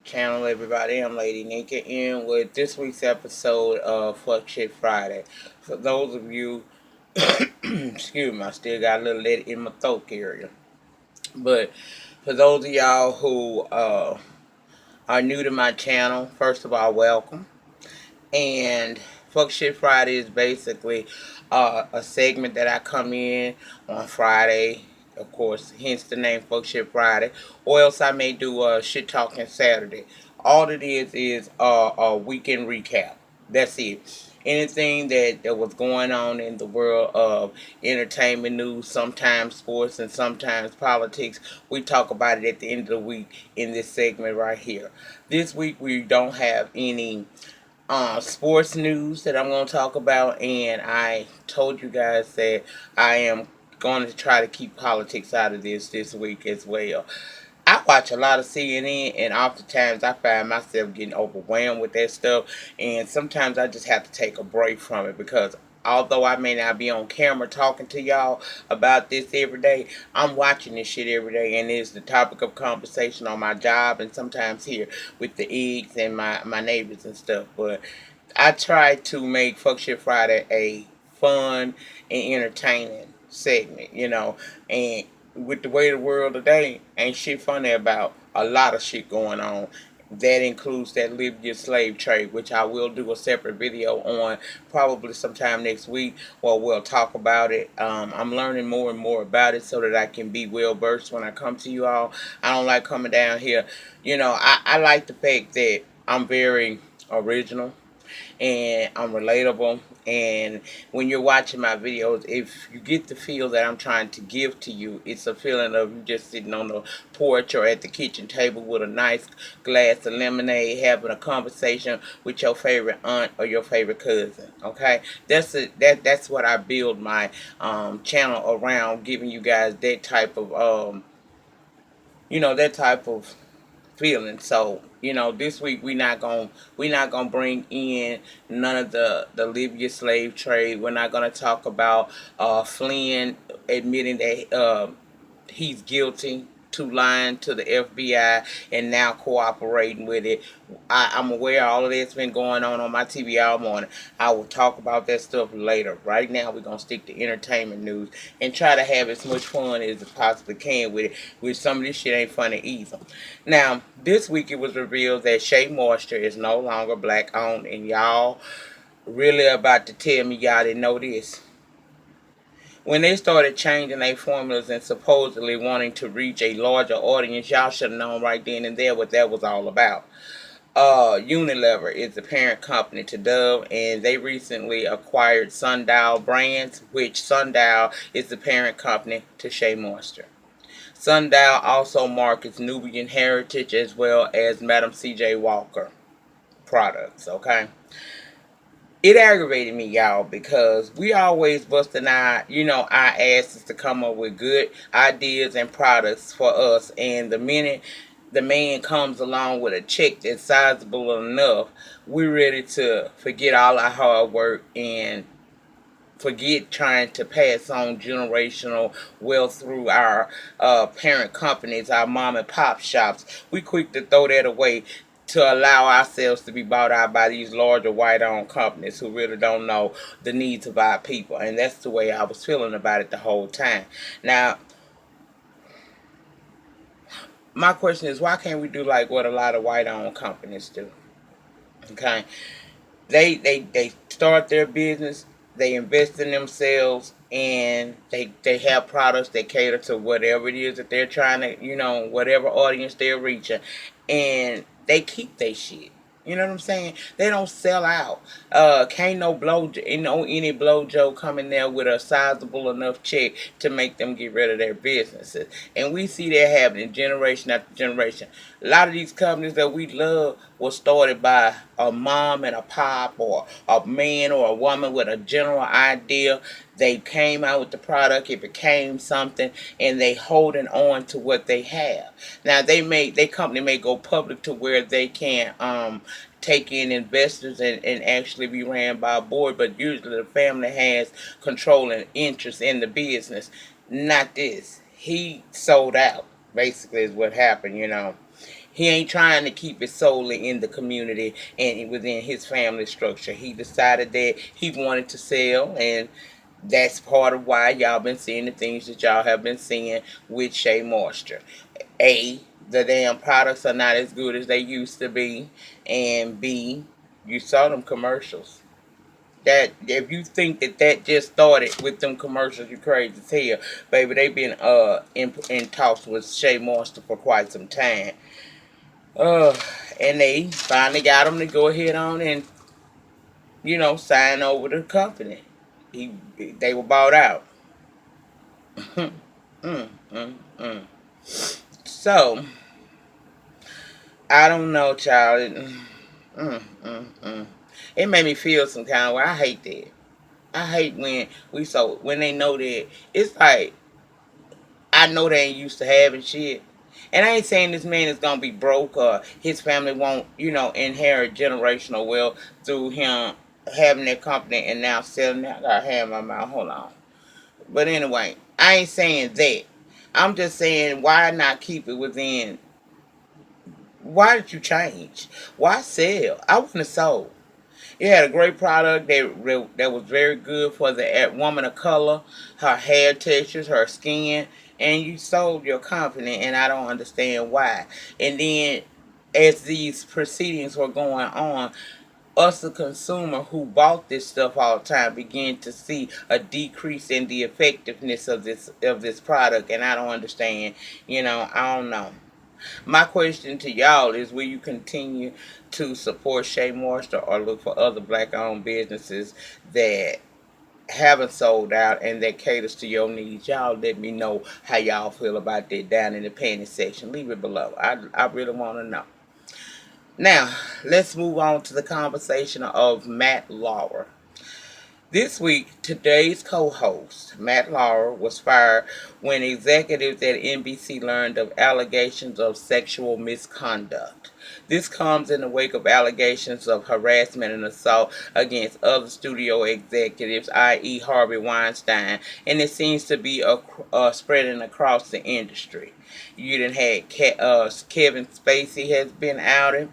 channel, everybody. I'm Lady Nika, and with this week's episode of Fuck Shit Friday. For those of you, excuse me, I still got a little lead in my throat area. But for those of y'all who are new to my channel, first of all, welcome. And Fuck Shit Friday is basically a segment that I come in on Friday, of course, hence the name Fuck Shit Friday, or else I may do a Shit Talking Saturday. All it is a weekend recap. That's it. Anything that was going on in the world of entertainment news, sometimes sports and sometimes politics, we talk about it at the end of the week in this segment right here. This week we don't have any sports news that I'm going to talk about, and I told you guys that I am going to try to keep politics out of this week as well. I watch a lot of CNN, and oftentimes I find myself getting overwhelmed with that stuff, and sometimes I just have to take a break from it because although I may not be on camera talking to y'all about this every day, I'm watching this shit every day, and it's the topic of conversation on my job and sometimes here with the eggs and my neighbors and stuff. But I try to make Fuck Shit Friday a fun and entertaining segment, and with the way the world today, ain't shit funny about a lot of shit going on. That includes that Libya slave trade, which I will do a separate video on probably sometime next week, where we'll talk about it. I'm learning more and more about it so that I can be well versed when I come to you all. I don't like coming down here. I like the fact that I'm very original and I'm relatable. And when you're watching my videos, if you get the feel that I'm trying to give to you, it's a feeling of you just sitting on the porch or at the kitchen table with a nice glass of lemonade, having a conversation with your favorite aunt or your favorite cousin. Okay, that's what I build my channel around, giving you guys that type of that type of feeling. So this week we not gonna bring in none of the Libya slave trade. We're not gonna talk about Flynn admitting that he's guilty to lying to the FBI and now cooperating with it. I'm aware all of that's been going on my TV all morning. I will talk about that stuff later. Right now, we're going to stick to entertainment news and try to have as much fun as I possibly can with it, which some of this shit ain't funny either. Now, this week it was revealed that Shea Moisture is no longer black owned, and y'all really about to tell me y'all didn't know this. When they started changing their formulas and supposedly wanting to reach a larger audience, y'all should have known right then and there what that was all about. Unilever is the parent company to Dove, and they recently acquired Sundial Brands, which Sundial is the parent company to Shea Moisture. Sundial also markets Nubian Heritage as well as Madam C.J. Walker products, okay? It aggravated me, y'all, because we always busting our asses to come up with good ideas and products for us. And the minute the man comes along with a check that's sizable enough, we're ready to forget all our hard work and forget trying to pass on generational wealth through our parent companies, our mom and pop shops. We quick to throw that away to allow ourselves to be bought out by these larger white-owned companies who really don't know the needs of our people. And that's the way I was feeling about it the whole time. Now, my question is, why can't we do like what a lot of white-owned companies do? Okay, they start their business, they invest in themselves, and they have products that cater to whatever it is that they're trying to, whatever audience they're reaching, and they keep their shit. You know what I'm saying? They don't sell out. Can't no any blowjo coming there with a sizable enough check to make them get rid of their businesses. And we see that happening generation after generation. A lot of these companies that we love was started by a mom and a pop, or a man or a woman with a general idea. They came out with the product, it became something, and they holding on to what they have. Now their company may go public to where they can take in investors and actually be ran by a board, but usually the family has controlling interest in the business. Not this. He sold out, basically, is what happened. He ain't trying to keep it solely in the community and within his family structure. He decided that he wanted to sell, and that's part of why y'all been seeing the things that y'all have been seeing with Shea Moisture. A, the damn products are not as good as they used to be, and B, you saw them commercials. That if you think that just started with them commercials, you crazy as hell, baby. They been in talks with Shea Moisture for quite some time. Uh, and they finally got him to go ahead on and sign over the company. He they were bought out. mm, mm. So I don't know, child. It made me feel some kind of way. I hate that. I hate when they know that it's like I know they ain't used to having shit. And I ain't saying this man is gonna be broke or his family won't, inherit generational wealth through him having that company and now selling it. I gotta have my mouth. Hold on. But anyway, I ain't saying that. I'm just saying why not keep it within. Why did you change? Why sell? I wouldn't have sold. You had a great product that was very good for the woman of color, her hair textures, her skin, and you sold your company, and I don't understand why. And then, as these proceedings were going on, us, the consumer who bought this stuff all the time, began to see a decrease in the effectiveness of this product, and I don't understand. I don't know. My question to y'all is, will you continue to support Shea Moisture or look for other black-owned businesses that haven't sold out and that caters to your needs? Y'all let me know how y'all feel about that down in the panty section. Leave it below. I really want to know. Now, let's move on to the conversation of Matt Lauer. This week, today's co-host, Matt Lauer, was fired when executives at NBC learned of allegations of sexual misconduct. This comes in the wake of allegations of harassment and assault against other studio executives, i.e. Harvey Weinstein, and it seems to be spreading across the industry. You done had Kevin Spacey has been outed.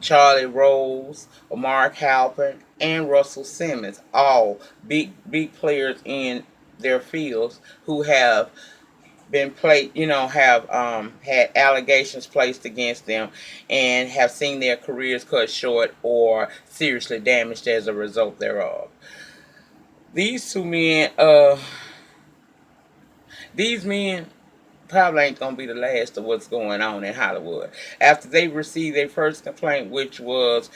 Charlie Rose, Mark Halpern, and Russell Simmons, all big players in their fields who have been have had allegations placed against them and have seen their careers cut short or seriously damaged as a result thereof. These two men, these men probably ain't gonna be the last of what's going on in Hollywood. After they received their first complaint, which was,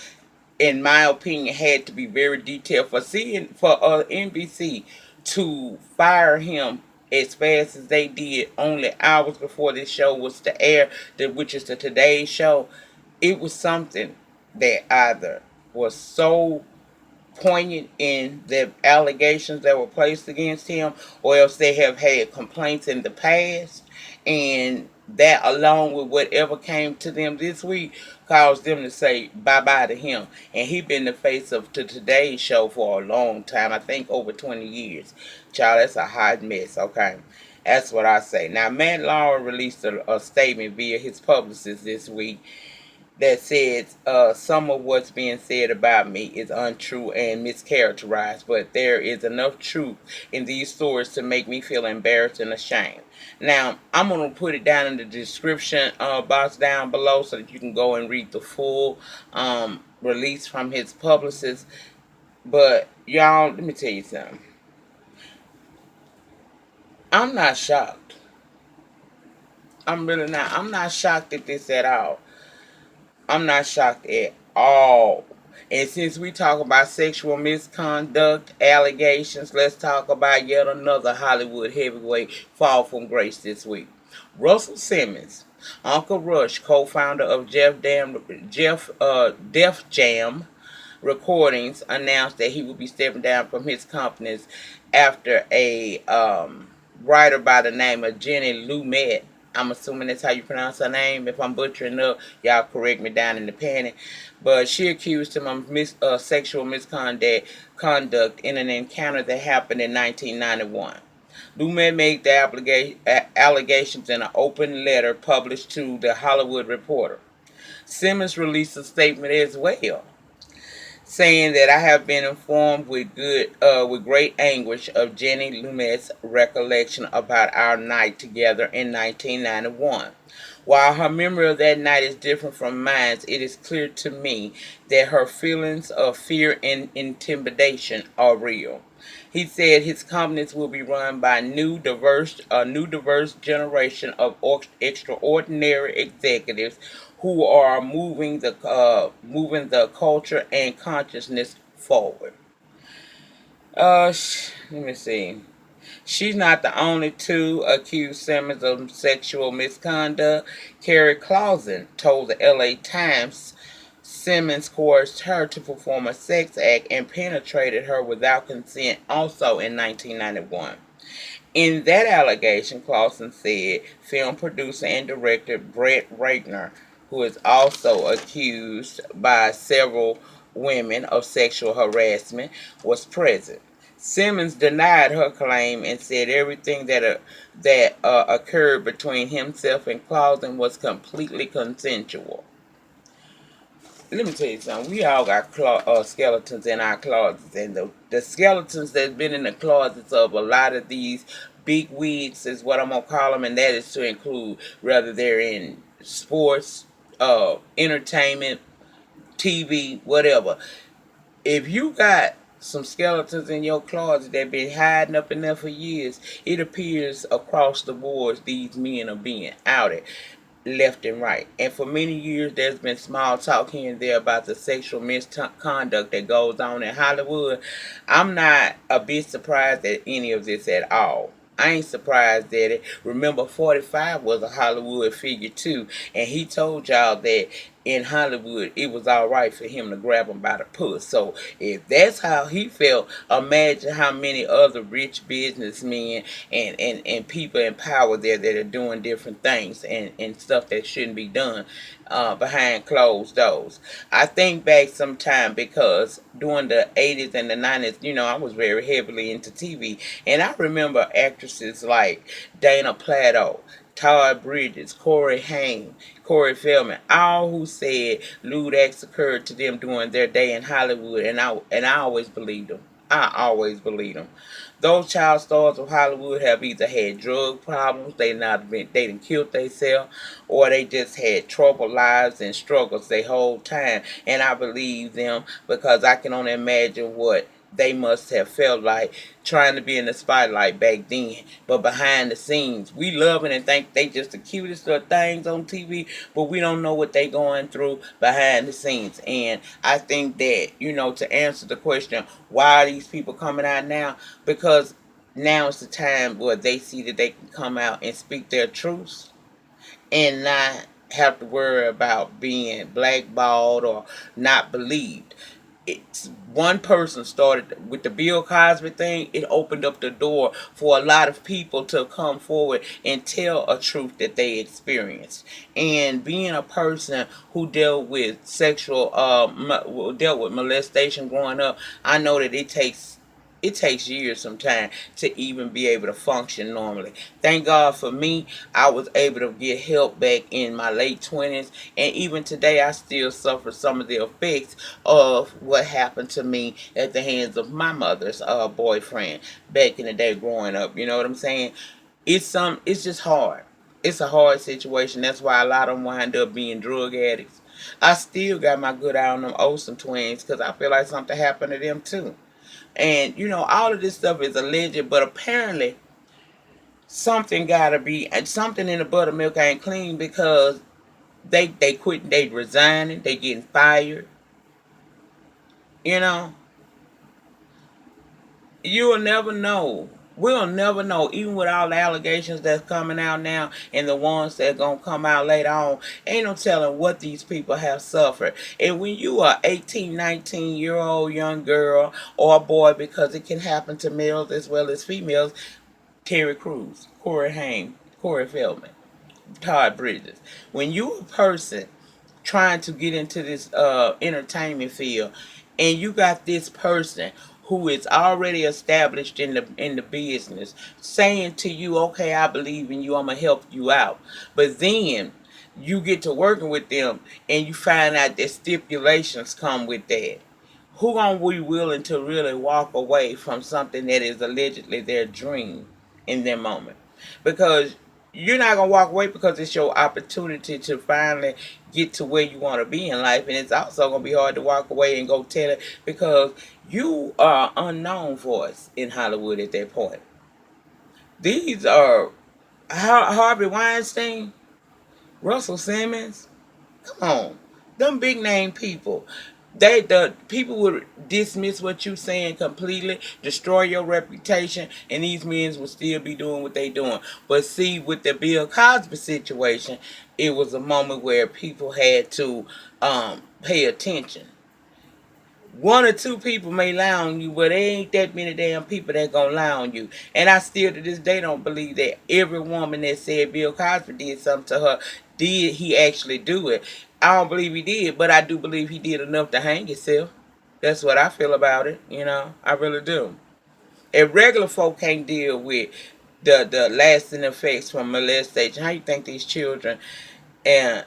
in my opinion, had to be very detailed for NBC to fire him as fast as they did, only hours before this show was to air, which is the Today Show. It was something that either was so poignant in the allegations that were placed against him, or else they have had complaints in the past, and that, along with whatever came to them this week, caused them to say bye-bye to him. And he been the face of the Today Show for a long time, I think over 20 years. Child, that's a hot mess, okay? That's what I say. Now, Matt Lauer released a statement via his publicist this week that says some of what's being said about me is untrue and mischaracterized, but there is enough truth in these stories to make me feel embarrassed and ashamed. Now, I'm going to put it down in the description box down below so that you can go and read the full release from his publicist. But, y'all, let me tell you something. I'm not shocked. I'm really not. I'm not shocked at this at all. I'm not shocked at all. And since we talk about sexual misconduct allegations, let's talk about yet another Hollywood heavyweight fall from grace this week. Russell Simmons, Uncle Rush, co-founder of Def Jam Recordings, announced that he would be stepping down from his companies after a writer by the name of Jenny Lumet, I'm assuming that's how you pronounce her name. If I'm butchering up, y'all correct me down in the panty. But she accused him of sexual misconduct in an encounter that happened in 1991. Lumet made the allegations in an open letter published to The Hollywood Reporter. Simmons released a statement as well, saying that I have been informed with great anguish of Jenny Lumet's recollection about our night together in 1991. While her memory of that night is different from mine, it is clear to me that her feelings of fear and intimidation are real. He said his companies will be run by a new diverse generation of extraordinary executives who are moving the culture and consciousness forward. Let me see. She's not the only two accused Simmons of sexual misconduct. Carrie Clausen told the LA Times Simmons coerced her to perform a sex act and penetrated her without consent also in 1991. In that allegation, Clausen said film producer and director Brett Ratner, who is also accused by several women of sexual harassment, was present. Simmons denied her claim and said everything that occurred between himself and Clausen was completely consensual. Let me tell you something. We all got skeletons in our closets, and the skeletons that's been in the closets of a lot of these big wigs is what I'm gonna call them, and that is to include whether they're in sports, entertainment, TV, whatever. If you got some skeletons in your closet that been hiding up in there for years, it appears across the board these men are being outed left and right. And for many years, there's been small talk here and there about the sexual misconduct that goes on in Hollywood. I'm not a bit surprised at any of this at all. I ain't surprised at it. Remember, 45 was a Hollywood figure too, and he told y'all that in Hollywood it was all right for him to grab him by the puss. So if that's how he felt, imagine how many other rich businessmen and people in power there that are doing different things and stuff that shouldn't be done behind closed doors. I think back sometime because during the 80s and the 90s, I was very heavily into TV. And I remember actresses like Dana Plato, Todd Bridges, Corey Haim, Corey Feldman, all who said lewd acts occurred to them during their day in Hollywood, and I always believed them. I always believed them. Those child stars of Hollywood have either had drug problems, they didn't kill themselves, or they just had troubled lives and struggles their whole time. And I believe them because I can only imagine what they must have felt like trying to be in the spotlight back then. But behind the scenes, we love it and think they just the cutest little things on TV, but we don't know what they going through behind the scenes. And I think that, to answer the question, why are these people coming out now? Because now is the time where they see that they can come out and speak their truths and not have to worry about being blackballed or not believed. It's one person started with the Bill Cosby thing. It opened up the door for a lot of people to come forward and tell a truth that they experienced. And being a person who dealt with molestation growing up, I know that it takes years sometimes to even be able to function normally. Thank God for me, I was able to get help back in my late 20s. And even today, I still suffer some of the effects of what happened to me at the hands of my mother's boyfriend back in the day growing up. You know what I'm saying? It's just hard. It's a hard situation. That's why a lot of them wind up being drug addicts. I still got my good eye on them Olsen twins because I feel like something happened to them too. And all of this stuff is alleged, but apparently something gotta be, and something in the buttermilk ain't clean because they quit, they resigning, they getting fired. You know, you'll never know. We'll never know, even with all the allegations that's coming out now and the ones that's gonna come out later on. Ain't no telling what these people have suffered. And when you are 18, 19-year-old young girl or a boy, because it can happen to males as well as females, Terry Crews, Corey Haim, Corey Feldman, Todd Bridges. When you a person trying to get into this entertainment field, and you got this person who is already established in the business saying to you, okay, I believe in you, I'm gonna help you out, but then you get to working with them and you find out that stipulations come with that. Who gonna be willing to really walk away from something that is allegedly their dream in their moment? Because you're not gonna walk away because it's your opportunity to finally get to where you want to be in life, and it's also gonna be hard to walk away and go tell it because you are unknown voice in Hollywood at that point. These are Harvey Weinstein, Russell Simmons. Come on, them big name people. The people would dismiss what you saying completely, destroy your reputation, and these men would still be doing what they doing. But see, with the Bill Cosby situation, it was a moment where people had to pay attention. One or two people may lie on you, but there ain't that many damn people that gonna lie on you. And I still to this day don't believe that every woman that said Bill Cosby did something to her, did he actually do it. I don't believe he did, but I do believe he did enough to hang himself. That's what I feel about it, I really do. If regular folk can't deal with the lasting effects from molestation, how you think these children and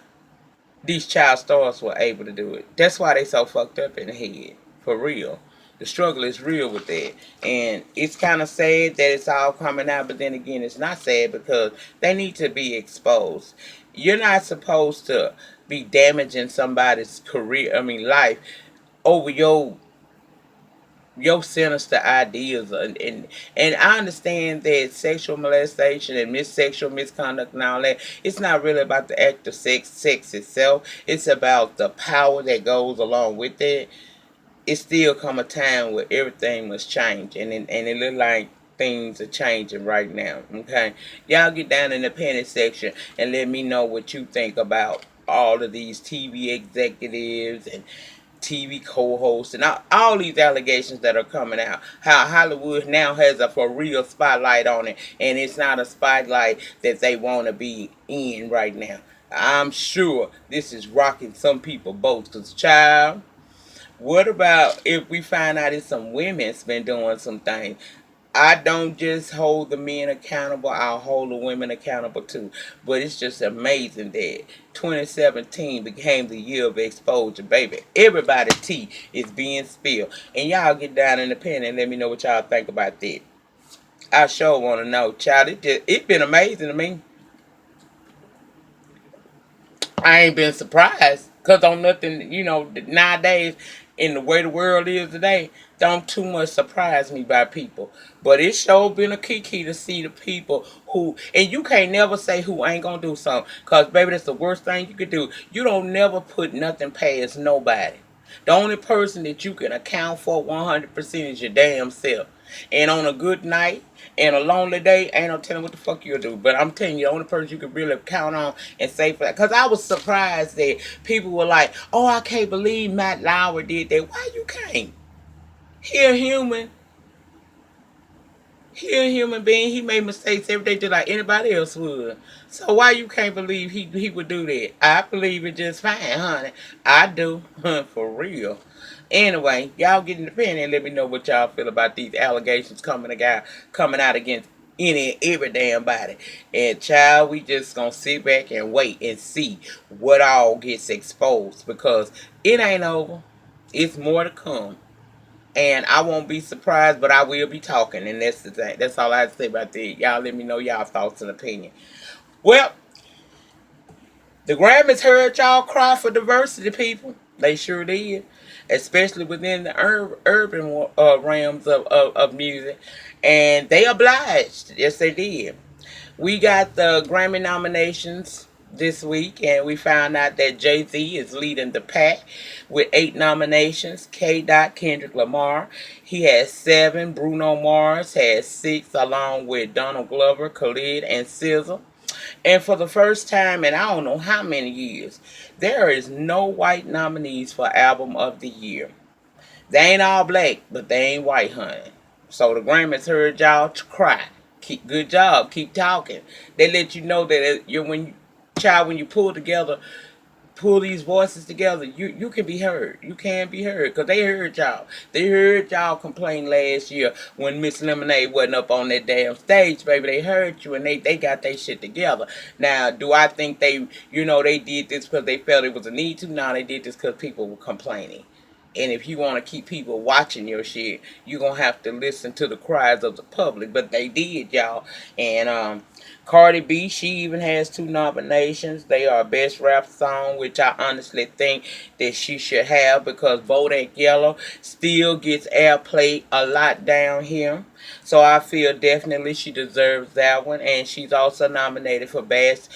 these child stars were able to do it? That's why they so fucked up in the head. For real. The struggle is real with that. And it's kind of sad that it's all coming out, but then again, it's not sad because they need to be exposed. You're not supposed to be damaging somebody's life over your sinister ideas, and I understand that sexual molestation and sexual misconduct and all that, it's not really about the act of sex itself. It's about the power that goes along with it. It still come a time where everything must change, and it look like things are changing right now. Okay, y'all get down in the penny section and let me know what you think about all of these TV executives and TV co-hosts and all these allegations that are coming out. How Hollywood now has a for real spotlight on it, and it's not a spotlight that they want to be in right now. I'm sure this is rocking some people boats. Cause child, what about if we find out it's some women's been doing some things? I don't just hold the men accountable, I'll hold the women accountable too. But it's just amazing that 2017 became the year of exposure, baby. Everybody's tea is being spilled. And y'all get down in the pen and let me know what y'all think about that. I sure want to know, child. It's been amazing to me. I ain't been surprised because on nothing, nowadays in the way the world is today, don't too much surprise me by people. But it sure been a kiki to see the people who, and you can't never say who ain't gonna do something because baby, that's the worst thing you could do. You don't never put nothing past nobody. The only person that you can account for 100% is your damn self. And on a good night and a lonely day, ain't no telling what the fuck you'll do. But I'm telling you, the only person you can really count on and say for that. Because I was surprised that people were like, oh, I can't believe Matt Lauer did that. Why you can't? He a human. He a human being. He made mistakes every day just like anybody else would. So why you can't believe he would do that? I believe it just fine, honey. I do. For real. Anyway, y'all get in the pen and let me know what y'all feel about these allegations coming out against any and every damn body. And child, we just gonna sit back and wait and see what all gets exposed because it ain't over. It's more to come. And I won't be surprised, but I will be talking. And that's the thing. That's all I have to say about that. Y'all let me know y'all thoughts and opinion. Well, the Grammys heard y'all cry for diversity, people. They sure did. Especially within the urban realms of music. And they obliged. Yes, they did. We got the Grammy nominations this week, and we found out that Jay-Z is leading the pack with 8 nominations. K. Kendrick Lamar, he has 7. Bruno Mars has 6, along with Donald Glover, Khalid, and SZA. And for the first time in I don't know how many years, there is no white nominees for Album of the Year. They ain't all black, but they ain't white, honey. So the Grammys heard y'all cry. Good job. Keep talking. They let you know that when you pull together pull these voices together, you can be heard. You can be heard because they heard y'all. They heard y'all complain last year when Miss Lemonade wasn't up on that damn stage, baby. They heard you and they got their shit together. Now, do I think they did this because they felt it was a need to? No, they did this because people were complaining. And if you want to keep people watching your shit, you're going to have to listen to the cries of the public. But they did, y'all. And Cardi B, she even has 2 nominations. They are Best Rap Song, which I honestly think that she should have because Bodak Yellow still gets airplay a lot down here. So I feel definitely she deserves that one. And she's also nominated for Best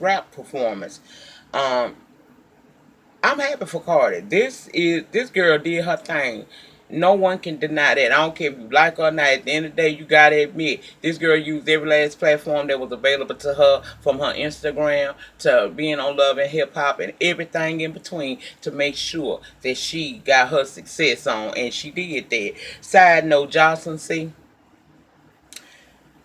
Rap Performance. Um, I'm happy for Cardi. This girl did her thing. No one can deny that. I don't care if you like her or not. At the end of the day, you gotta admit this girl used every last platform that was available to her, from her Instagram to being on Love and Hip Hop and everything in between, to make sure that she got her success on, and she did that. Side note, Jocelyn,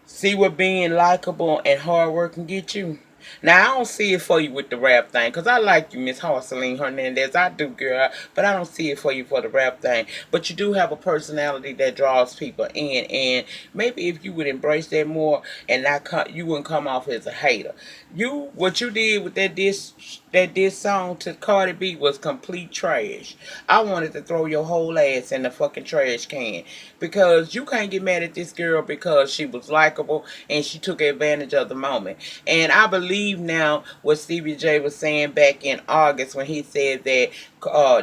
see what being likable and hard work can get you. Now, I don't see it for you with the rap thing, because I like you, Miss Marceline Hernandez. I do, girl, but I don't see it for you for the rap thing. But you do have a personality that draws people in, and maybe if you would embrace that more and you wouldn't come off as a hater. What you did with that diss song to Cardi B was complete trash. I wanted to throw your whole ass in the fucking trash can, because you can't get mad at this girl because she was likable and she took advantage of the moment. And I believe now what Stevie J was saying back in August when he said that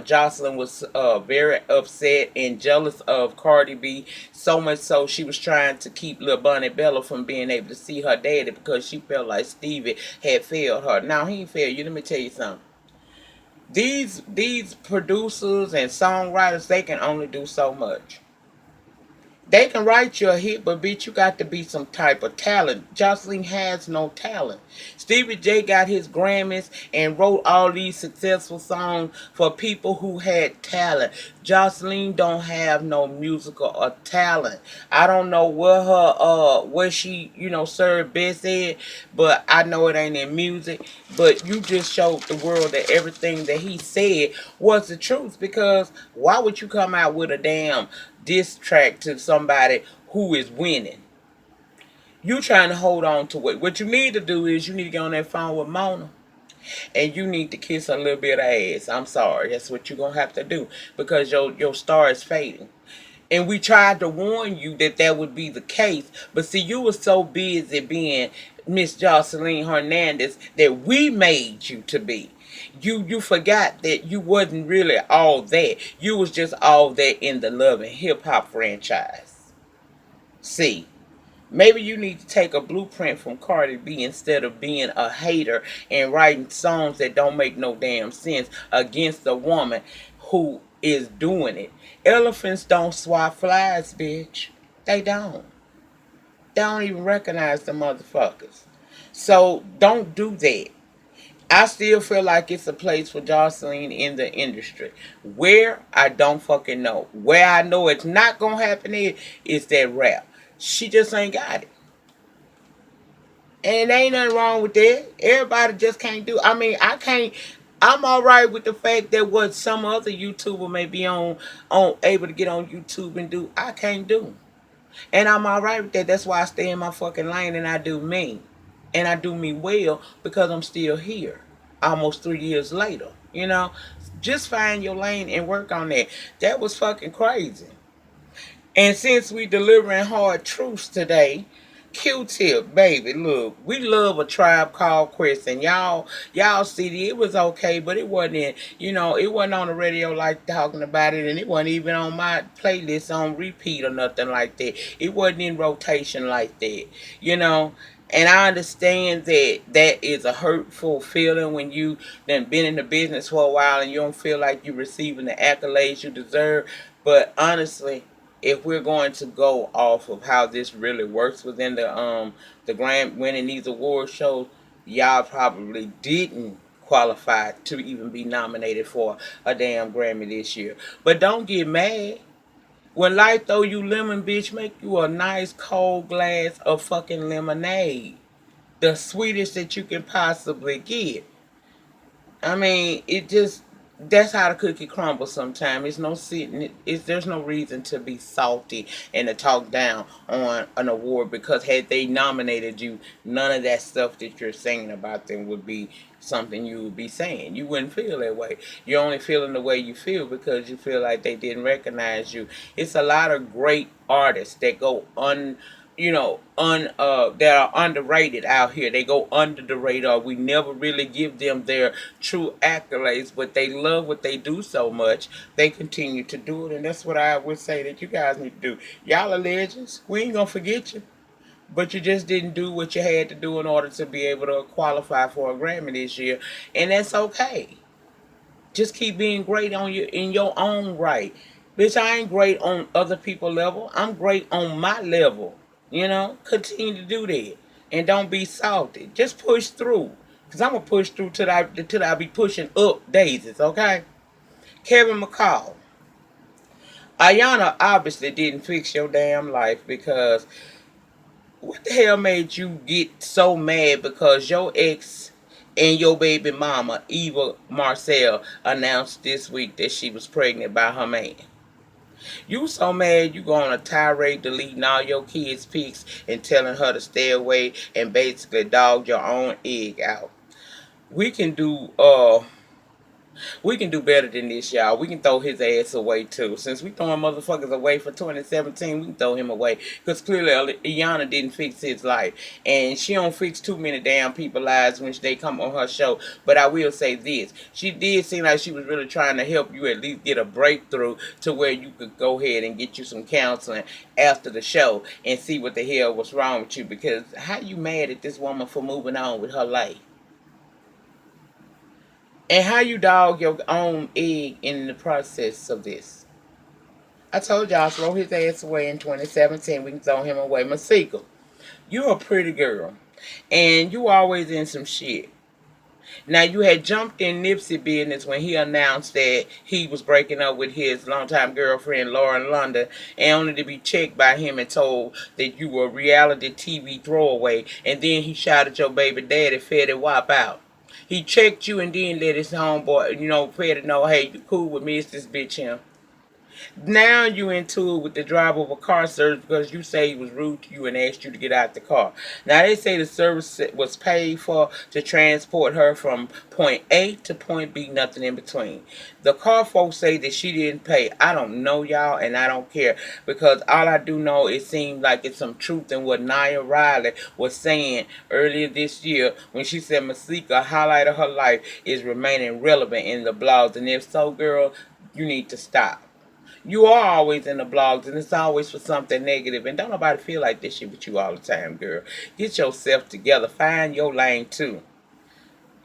Jocelyn was very upset and jealous of Cardi B, so much so she was trying to keep Lil Bunny Bella from being able to see her daddy because she felt like Stevie had failed her. Now, he ain't failed you. Let me tell you something. These producers and songwriters, they can only do so much. They can write you a hit, but bitch, you got to be some type of talent. Jocelyn has no talent. Stevie J got his Grammys and wrote all these successful songs for people who had talent. Jocelyn don't have no musical or talent. I don't know where she served best at, but I know it ain't in music. But you just showed the world that everything that he said was the truth, because why would you come out with a damn diss track to somebody who is winning? You trying to hold on to it. What you need to do is you need to get on that phone with Mona and you need to kiss a little bit of ass. I'm sorry. That's what you're going to have to do, because your star is fading. And we tried to warn you that that would be the case. But see, you were so busy being Miss Jocelyn Hernandez that we made you to be. You forgot that you wasn't really all that. You was just all that in the Love and Hip Hop franchise. See, maybe you need to take a blueprint from Cardi B instead of being a hater and writing songs that don't make no damn sense against a woman who is doing it. Elephants don't swat flies, bitch. They don't. They don't even recognize the motherfuckers. So don't do that. I still feel like it's a place for Jocelyn in the industry. Where, I don't fucking know. Where I know it's not gonna happen is that rap. She just ain't got it. And there ain't nothing wrong with that. Everybody just can't do. I mean, I can't. I'm all right with the fact that what some other YouTuber may be on able to get on YouTube and do, I can't do. And I'm all right with that. That's why I stay in my fucking lane and I do me. And I do me well because I'm still here. Almost 3 years later. Just find your lane and work on that. That was fucking crazy. And since we delivering hard truths today, Q-Tip, baby, look, we love A Tribe Called Quest, and y'all see it was okay, but it wasn't it wasn't on the radio like talking about it, and it wasn't even on my playlist on repeat or nothing like that. It wasn't in rotation like that, you know. And I understand that that is a hurtful feeling when you then been in the business for a while and you don't feel like you're receiving the accolades you deserve. But honestly, if we're going to go off of how this really works within the Grammy winning these award shows, y'all probably didn't qualify to even be nominated for a damn Grammy this year. But don't get mad. When life throw you lemon, bitch, make you a nice cold glass of fucking lemonade. The sweetest that you can possibly get. I mean, it just that's how the cookie crumbles. Sometimes it's no sitting. It's there's no reason to be salty and to talk down on an award because had they nominated you, none of that stuff that you're saying about them would be something you would be saying. You wouldn't feel that way. You're only feeling the way you feel because you feel like they didn't recognize you. It's a lot of great artists that go that are underrated out here. They go under the radar. We never really give them their true accolades, but they love what they do so much they continue to do it, and that's what I would say that you guys need to do. Y'all are legends. We ain't gonna forget you. But you just didn't do what you had to do in order to be able to qualify for a Grammy this year, and that's okay. Just keep being great on your in your own right. Bitch, I ain't great on other people's level. I'm great on my level. Continue to do that. And don't be salty. Just push through. Cause I'm gonna push through till I be pushing up daisies, okay? Kevin McCall. Ayana obviously didn't fix your damn life because what the hell made you get so mad because your ex and your baby mama, Eva Marcel, announced this week that she was pregnant by her man. You so mad you go on a tirade deleting all your kids' pics and telling her to stay away and basically dog your own egg out. We can do we can do better than this, y'all. We can throw his ass away too. Since we throwing motherfuckers away for 2017, we can throw him away. Because clearly Iyanna didn't fix his life. And she don't fix too many damn people's lives when they come on her show. But I will say this. She did seem like she was really trying to help you at least get a breakthrough to where you could go ahead and get you some counseling after the show and see what the hell was wrong with you. Because how you mad at this woman for moving on with her life? And how you dog your own egg in the process of this. I told y'all throw his ass away in 2017. We can throw him away. Masika, you're a pretty girl. And you always in some shit. Now you had jumped in Nipsey business when he announced that he was breaking up with his longtime girlfriend Lauer in London, and only to be checked by him and told that you were a reality TV throwaway, and then he shot at your baby daddy, fed it wop out. He checked you and then let his homeboy, Fred know, hey, you cool with me, it's this bitch him. Now you into it with the driver of a car service because you say he was rude to you and asked you to get out the car. Now they say the service was paid for to transport her from point A to point B, nothing in between. The car folks say that she didn't pay. I don't know y'all and I don't care because all I do know it seems like it's some truth in what Naya Riley was saying earlier this year when she said Masika, highlight of her life, is remaining relevant in the blogs. And if so, girl, you need to stop. You are always in the blogs, and it's always for something negative. And don't nobody feel like this shit with you all the time, girl. Get yourself together. Find your lane, too.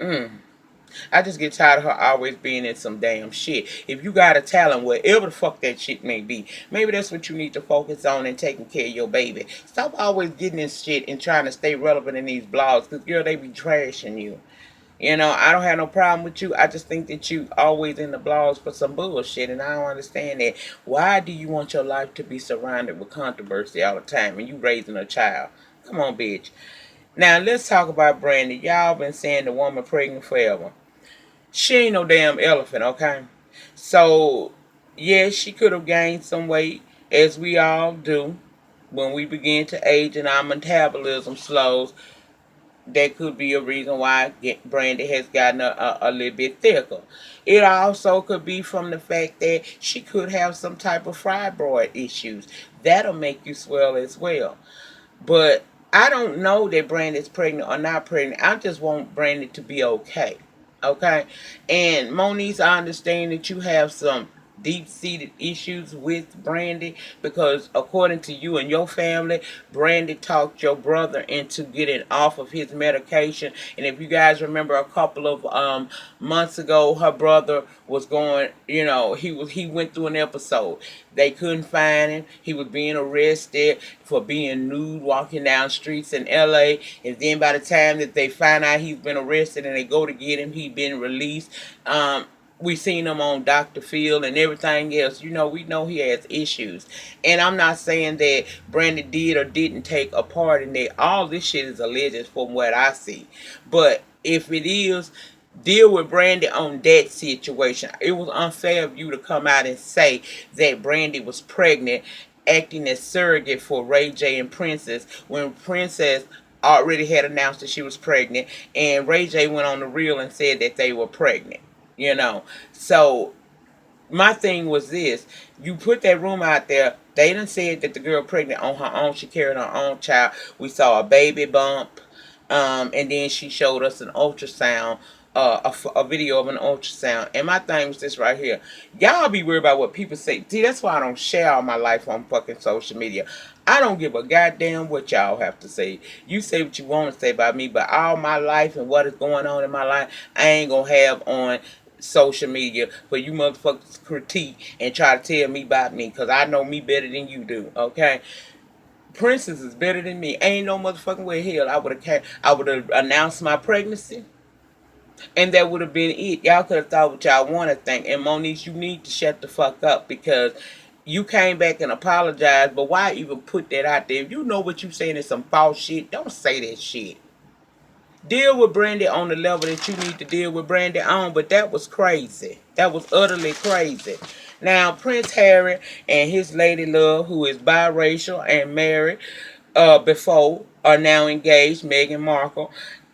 I just get tired of her always being in some damn shit. If you got a talent, whatever the fuck that shit may be, maybe that's what you need to focus on and taking care of your baby. Stop always getting this shit and trying to stay relevant in these blogs, because, girl, they be trashing you. I don't have no problem with you. I just think that you always in the blogs for some bullshit, and I don't understand that. Why do you want your life to be surrounded with controversy all the time, and you raising a child? Come on, bitch. Now let's talk about Brandi. Y'all been saying the woman pregnant forever. She ain't no damn elephant, okay? So, yes, she could have gained some weight, as we all do when we begin to age and our metabolism slows. That could be a reason why Brandi has gotten a little bit thicker. It also could be from the fact that she could have some type of fibroid issues. That'll make you swell as well. But I don't know that Brandi's pregnant or not pregnant. I just want Brandi to be okay. Okay? And Moniece, I understand that you have some deep-seated issues with Brandi because according to you and your family, Brandi talked your brother into getting off of his medication. And if you guys remember a couple of months ago, her brother was going, he went through an episode. They couldn't find him. He was being arrested for being nude walking down streets in LA. And then by the time that they find out he's been arrested and they go to get him, he'd been released. We seen him on Dr. Phil and everything else. We know he has issues. And I'm not saying that Brandi did or didn't take a part in that. All this shit is alleged from what I see. But if it is, Deal with Brandi on that situation. It was unfair of you to come out and say that Brandi was pregnant, acting as surrogate for Ray J and Princess when Princess already had announced that she was pregnant, and Ray J went on the reel and said that they were pregnant. You know, so my thing was this: you put that rumor out there. They done said that the girl pregnant on her own. She carried her own child. We saw a baby bump, and then she showed us an ultrasound, a video of an ultrasound. And my thing was this right here: y'all be worried about what people say. See, that's why I don't share all my life on fucking social media. I don't give a goddamn what y'all have to say. You say what you want to say about me, but all my life and what is going on in my life, I ain't gonna have on social media for you motherfuckers to critique and try to tell me about me, because I know me better than you do. Okay, Princess is better than me. Ain't no motherfucking way hell I would have announced my pregnancy, and that would have been it. Y'all could have thought what y'all want to think. And Monique, you need to shut the fuck up, because you came back and apologized, but why even put that out there? If you know what you saying is some false shit, don't say that shit. Deal with Brandi on the level that you need to deal with Brandi on, but that was crazy. That was utterly crazy. Now, Prince Harry and his lady love, who is biracial and married before, are now engaged, Meghan Markle,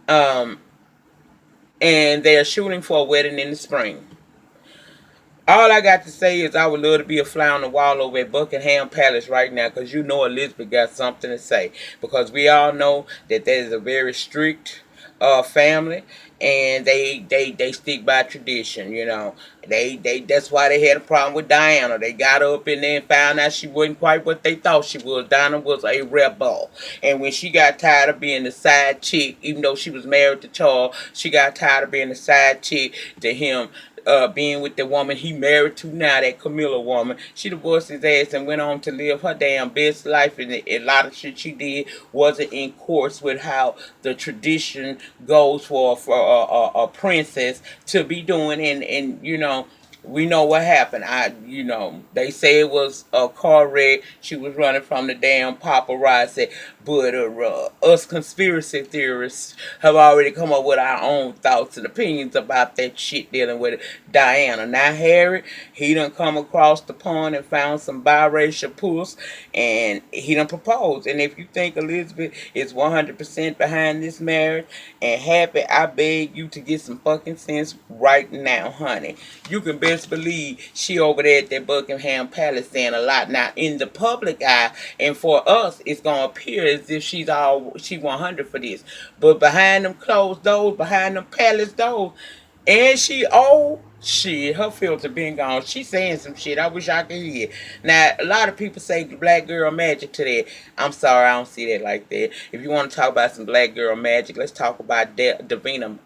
um, and they are shooting for a wedding in the spring. All I got to say is I would love to be a fly on the wall over at Buckingham Palace right now, because you know Elizabeth got something to say. Because we all know that that is a very strict family, and they stick by tradition. You know, they that's why they had a problem with Diana. They got her up in there and found out she wasn't quite what they thought she was. Diana was a rebel, and when she got tired of being the side chick, even though she was married to Charles, she got tired of being the side chick to him, being with the woman he married to now, that Camilla woman. She divorced his ass and went on to live her damn best life, and a lot of shit she did wasn't in course with how the tradition goes for a princess to be doing. And you know, we know what happened. They say it was a car wreck. She was running from the damn paparazzi. But us conspiracy theorists have already come up with our own thoughts and opinions about that shit dealing with Diana. Now Harry, he done come across the pond and found some biracial puss, and he done proposed. And if you think Elizabeth is 100% behind this marriage and happy, I beg you to get some fucking sense right now, honey. You can best believe she over there at that Buckingham Palace saying a lot. Now in the public eye, and for us, it's gonna appear as if she 100 for this. But behind them closed doors, behind them palace doors, and she old shit, her filter been gone. She saying some shit. I wish I could hear. Now a lot of people say black girl magic to that. I'm sorry, I don't see that like that. If you want to talk about some black girl magic, let's talk about Davina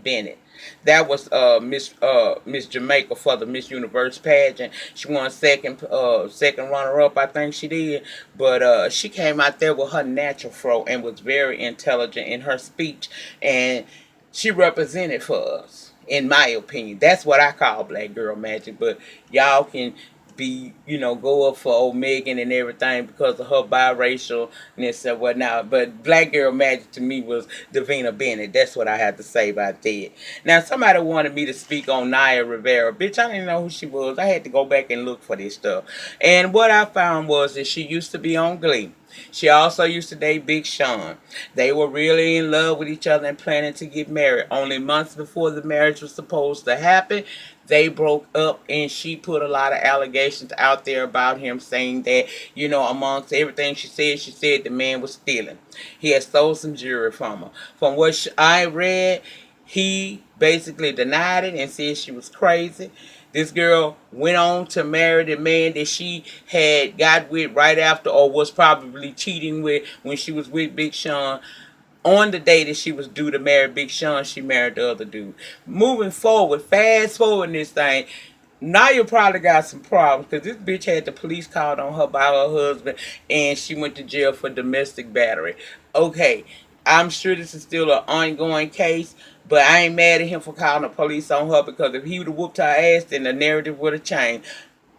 Bennett. That was Miss Jamaica for the Miss Universe pageant. She won second runner up, I think she did. But she came out there with her natural fro and was very intelligent in her speech, and she represented for us. In my opinion, that's what I call black girl magic. But y'all can go up for old Megan and everything because of her biracialness and whatnot. But black girl magic to me was Davina Bennett. That's what I have to say about that. Now, somebody wanted me to speak on Naya Rivera. Bitch, I didn't know who she was. I had to go back and look for this stuff. And what I found was that she used to be on Glee. She also used to date Big Sean. They were really in love with each other and planning to get married. Only months before the marriage was supposed to happen, they broke up, and she put a lot of allegations out there about him, saying that, amongst everything she said the man was stealing. He had stole some jewelry from her. From what I read, he basically denied it and said she was crazy. This girl went on to marry the man that she had got with right after, or was probably cheating with when she was with Big Sean. On the day that she was due to marry Big Sean, she married the other dude. Moving forward, fast forward this thing, Naya probably got some problems because this bitch had the police called on her by her husband, and she went to jail for domestic battery. Okay, I'm sure this is still an ongoing case, but I ain't mad at him for calling the police on her, because if he would have whooped her ass, then the narrative would have changed.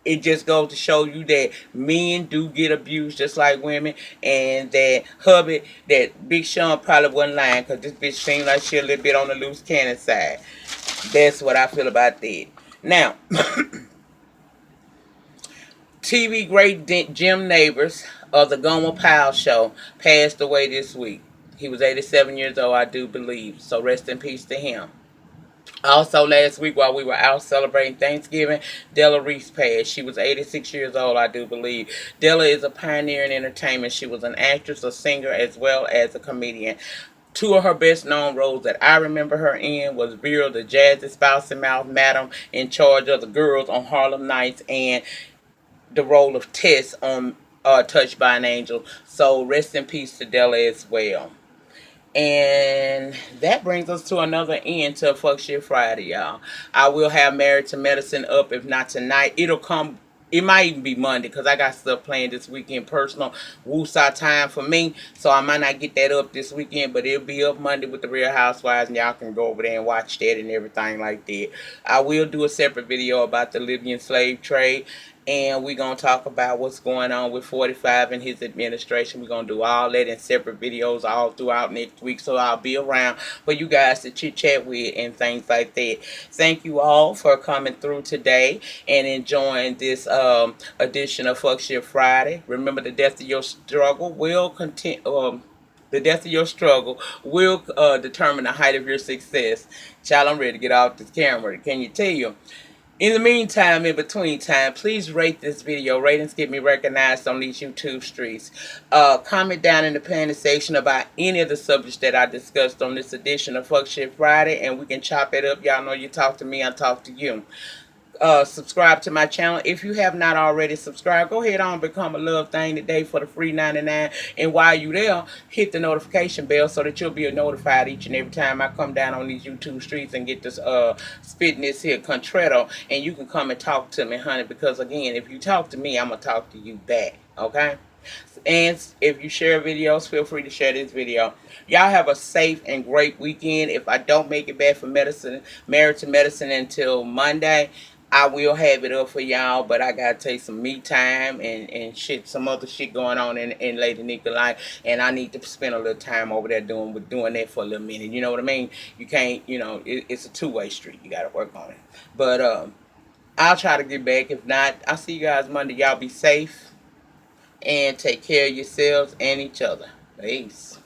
it just goes to show you that men do get abused just like women, and that hubby, that Big Sean probably wasn't lying, because this bitch seemed like she a little bit on the loose cannon side. That's what I feel about that. Now, TV great Jim Neighbors of the Gomer Pyle Show passed away this week. He was 87 years old, I do believe. So rest in peace to him. Also, last week while we were out celebrating Thanksgiving, Della Reese passed. She was 86 years old, I do believe. Della is a pioneer in entertainment. She was an actress, a singer, as well as a comedian. Two of her best known roles that I remember her in was Vera, the jazzy spouse and mouth madam in charge of the girls on Harlem Nights, and the role of Tess on Touched by an Angel. So rest in peace to Della as well. And that brings us to another end to Fuck Shit Friday, y'all. I will have Married to Medicine up, if not tonight. It'll come. It might even be Monday, because I got stuff playing this weekend, personal woosah time for me. So I might not get that up this weekend, but it'll be up Monday with the Real Housewives, and y'all can go over there and watch that and everything like that. I will do a separate video about the Libyan slave trade, and we're going to talk about what's going on with 45 and his administration. We're going to do all that in separate videos all throughout next week, so I'll be around for you guys to chit-chat with and things like that. Thank you all for coming through today and enjoying this edition of Fuck Shit Friday. Remember, the death of your struggle will continue. The death of your struggle will determine the height of your success. Child, I'm ready to get off this camera. Can you tell you? In the meantime, in between time, please rate this video. Ratings get me recognized on these YouTube streets. Comment down in the comment section about any of the subjects that I discussed on this edition of Fuck Shit Friday, and we can chop it up. Y'all know you talk to me, I talk to you. Subscribe to my channel. If you have not already subscribed, go ahead on and become a love thing today for the free 99. And while you there, hit the notification bell so that you'll be notified each and every time I come down on these YouTube streets and get this spitting this here concerto, and you can come and talk to me, honey, because again, if you talk to me, I'm gonna talk to you back. Okay? And if you share videos, feel free to share this video. Y'all have a safe and great weekend. If I don't make it back for medicine, Married to Medicine until Monday, I will have it up for y'all, but I gotta take some me time and shit, some other shit going on in Lady Nicolai, and I need to spend a little time over there doing that for a little minute. You know what I mean? You can't, it's a two-way street. You gotta work on it. But I'll try to get back. If not, I'll see you guys Monday. Y'all be safe and take care of yourselves and each other. Peace.